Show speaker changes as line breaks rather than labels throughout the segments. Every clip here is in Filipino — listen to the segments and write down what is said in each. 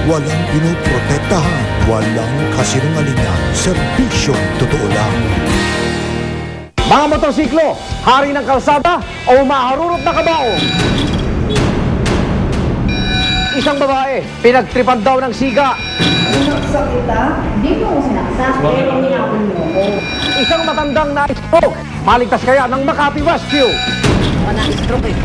Walang pinoprotektahan, walang kasinungalingan, serbisyong totoo lang.
Mga motorsiklo, hari ng kalsada o maharurot na kabaong? Isang babae, pinagtripan daw ng siga.
Sinaksak kita? Di mo ako sinaksak, pero minapon mo ako.
Isang matandang na-stroke, maligtas kaya ng Makati Rescue?
Na-stroke eh.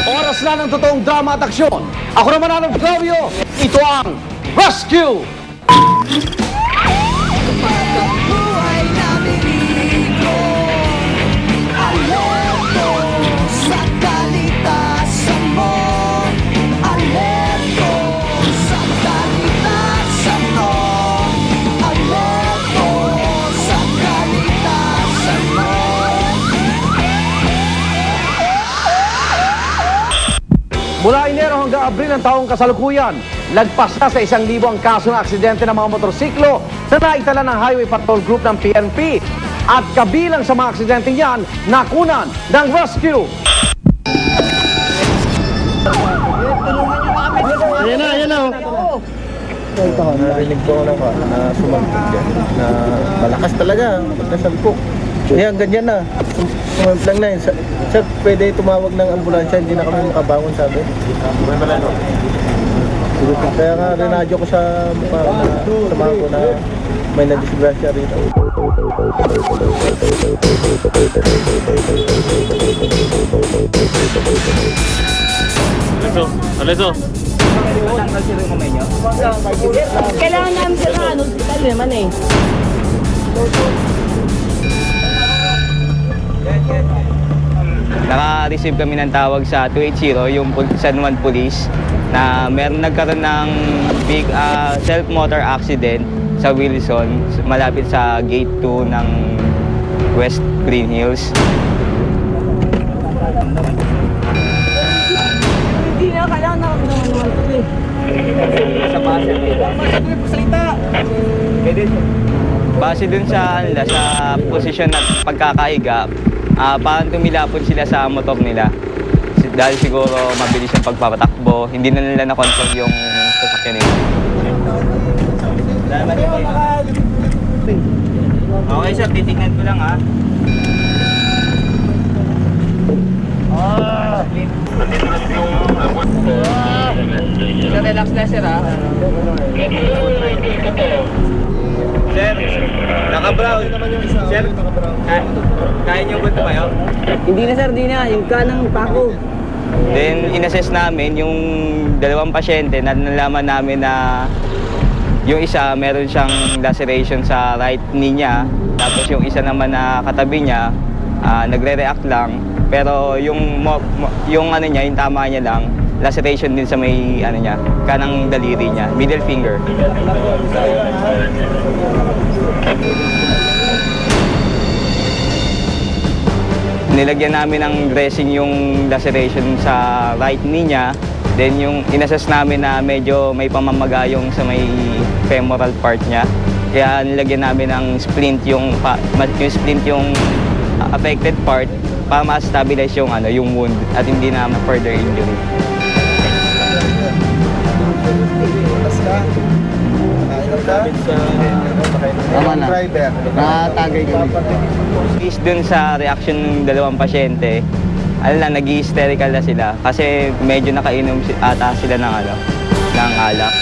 Oras na ng totoong drama at aksyon. Ako naman ang Flavio, ito ang Rescue!
Buhay na miligo, alerto sa kalitasan mo, alerto sa kalitasan mo, alerto sa kalitasan mo.
Mula Enero hanggang Abril ng taong kasalukuyan, lagpas na sa 1,000 ang kaso ng aksidente ng mga motorsiklo na naitala ng Highway Patrol Group ng PNP. At kabilang sa mga aksidente yan, nakunan ng rescue.
Ayan na. Narinig ko na sumambit yan, na malakas talaga, nagkasampok. Ayan, ganyan na. Sumambit lang na yun. Sir, pwede tumawag ng ambulansya, hindi na kami makabangon, sabi. Kaya nga, rinadyo ko sa mukha na samahan ko na may nadisgrasya rito.
Aleso.
Kailangan namin sila ng hospital naman eh.
Naka-receive kami ng tawag sa 280, yung San Juan Police, na meron nagkaroon ng big self-motor accident sa Wilson, malapit sa gate 2 ng West Green Hills.
Hindi na, kailangan naman ito eh.
Sa base base dun sa posisyon at pagkakahiga, parang tumilapon sila sa motor nila. Dahil siguro mabilis yung pagpapatakbo, hindi na nila na-control yung sasakyan nila. Okay sir, titignan ko lang ha. Sir, relax na sir ha. Sir, naka-brown. Sir, kaya niyo ba tumayo?
Hindi na sir, hindi na. Yung kanang pako.
Then, inassess namin yung dalawang pasyente na nalaman namin na yung isa meron siyang laceration sa right knee niya, tapos yung isa naman na katabi niya nagre-react lang, pero yung ano niya, yung tama niya lang, laceration din sa may ano niya, kanang daliri niya, middle finger. Nilagyan namin ng dressing yung laceration sa right knee niya. Then yung inassess namin na medyo may pamamaga yung sa may femoral part niya. Kaya nilagyan namin ng splint yung splint yung affected part para ma-stabilize yung yung wound at hindi na further injury.
Tama na. Nakatagay kami.
Based dun sa reaction ng dalawang pasyente, nag-hysterical na sila kasi medyo nakainom ata sila ng ng alak.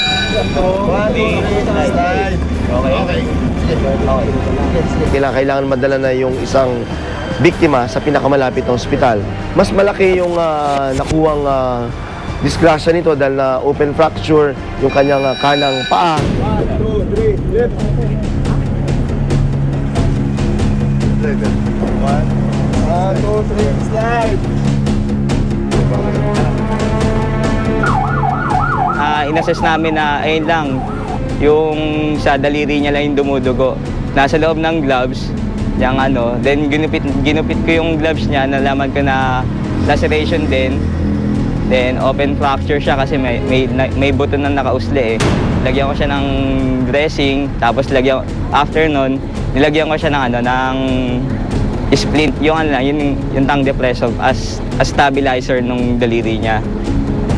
Kailangan madala na yung isang biktima sa pinakamalapit na ospital. Mas malaki yung nakuwang disgrasya nito dahil na open fracture yung kanyang kanang paa. 1, 2, 3, left. 1, 2, 3, slide.
Inassess namin na ayun lang, yung sa daliri niya lang yung dumudugo. Nasa loob ng gloves, yung then ginupit ko yung gloves niya, nalaman ko na laceration din. Then open fracture siya kasi may buto na nakausli eh. Lagyan ko siya ng dressing, tapos after nun, nilagyan ko siya ng splint, yung ano lang, yung tongue depressor as stabilizer nung daliri niya.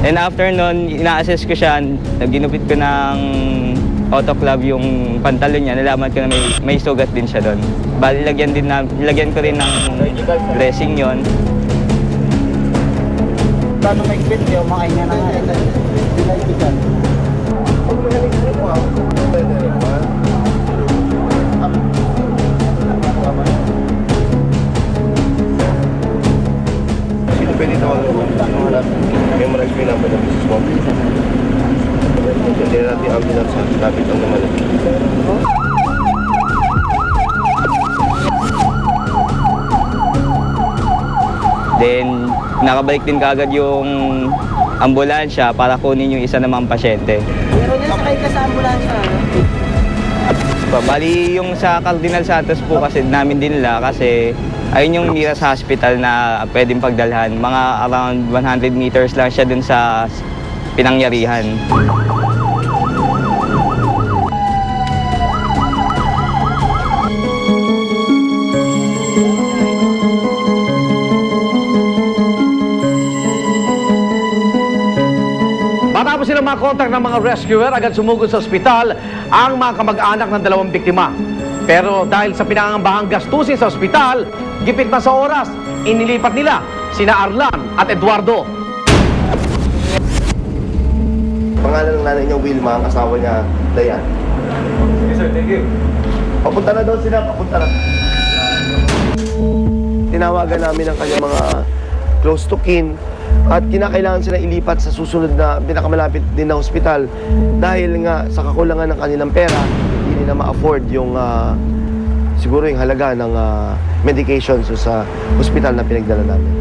And after nun, ina-assess ko siya, ginupit ko ng autoclave yung pantalon niya, nalaman ko na may sugat din siya doon. Bali, lagyan ko rin ng dressing yon.
Paano may quit yung mga inya na nga.
Sino pwede tawag mo? Memorize mo yung number ng business mo. Hindi natin yung ambulance sa lapit ang naman.
Then, nakabalik din kaagad yung ambulansya para kunin yung isa namang pasyente.
Pero nasakay ka sa ambulansya, ano?
Bali, yung sa Cardinal Santos po kasi namin dinala kasi ayun yung nearest hospital na pwedeng pagdalhan. Mga around 100 meters lang siya dun sa pinangyarihan.
Matapos silang makontak ng mga rescuer, agad sumugod sa ospital ang mga kamag-anak ng dalawang biktima. Pero dahil sa pinangangambahang gastusin sa ospital, gipit na sa oras, inilipat nila sina Arlan at Eduardo.
Pangalan ng nanay niya, Wilma, ang asawa niya, Dayan.
Yes sir, thank you.
Papunta na daw sila, papunta na. Tinawagan namin ang kanyang mga close to kin at kinakailangan sila ilipat sa susunod na pinakamalapit din na hospital dahil nga sa kakulangan ng kanilang pera, hindi nila ma-afford yung siguro yung halaga ng medications sa hospital na pinagdala namin.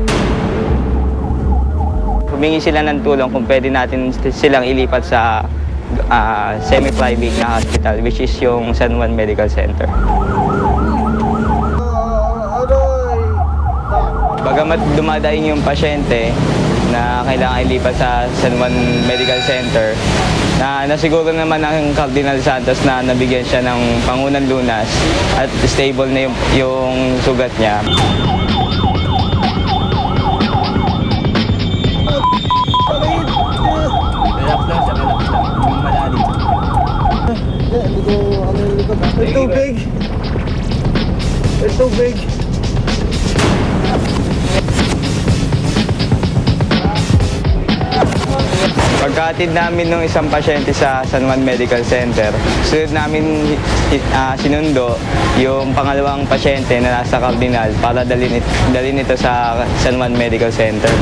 Humingi sila ng tulong kung pwede natin silang ilipat sa semi-private na hospital, which is yung San Juan Medical Center. Bagamat dumadaing yung pasyente na kailangan ilipat sa San Juan Medical Center, na nasiguro naman ng Cardinal Santos na nabigyan siya ng pangunang lunas at stable na yung sugat niya. Relax lang siya, relax lang. Malalim.
It's so big! It's so big!
Pagkatid namin ng isang pasyente sa San Juan Medical Center, sunod namin sinundo yung pangalawang pasyente na nasa Cardinal para dalhin ito sa San Juan Medical Center.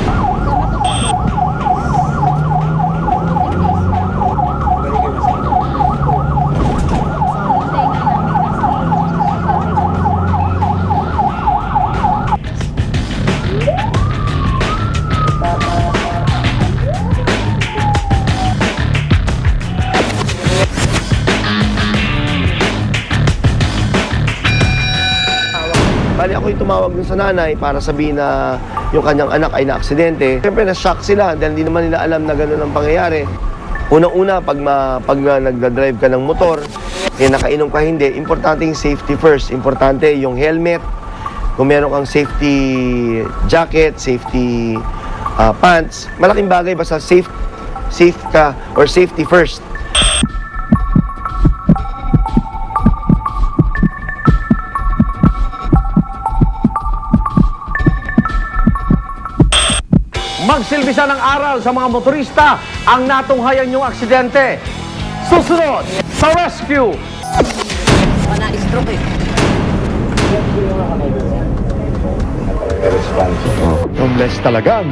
Bali ako yung tumawag dun sa nanay para sabihin na yung kanyang anak ay na-aksidente. Siyempre na-shock sila dahil hindi naman nila alam na gano'n ang pangyayari. Unang-una, pag nagdadrive ka ng motor, nakainom ka hindi, importante yung safety first. Importante yung helmet, kung meron kang safety jacket, safety pants. Malaking bagay basta safe ka or safety first.
Magsilbisa ng aral sa mga motorista ang natunghayan yung aksidente. Susunod sa rescue!
Homeless talaga ang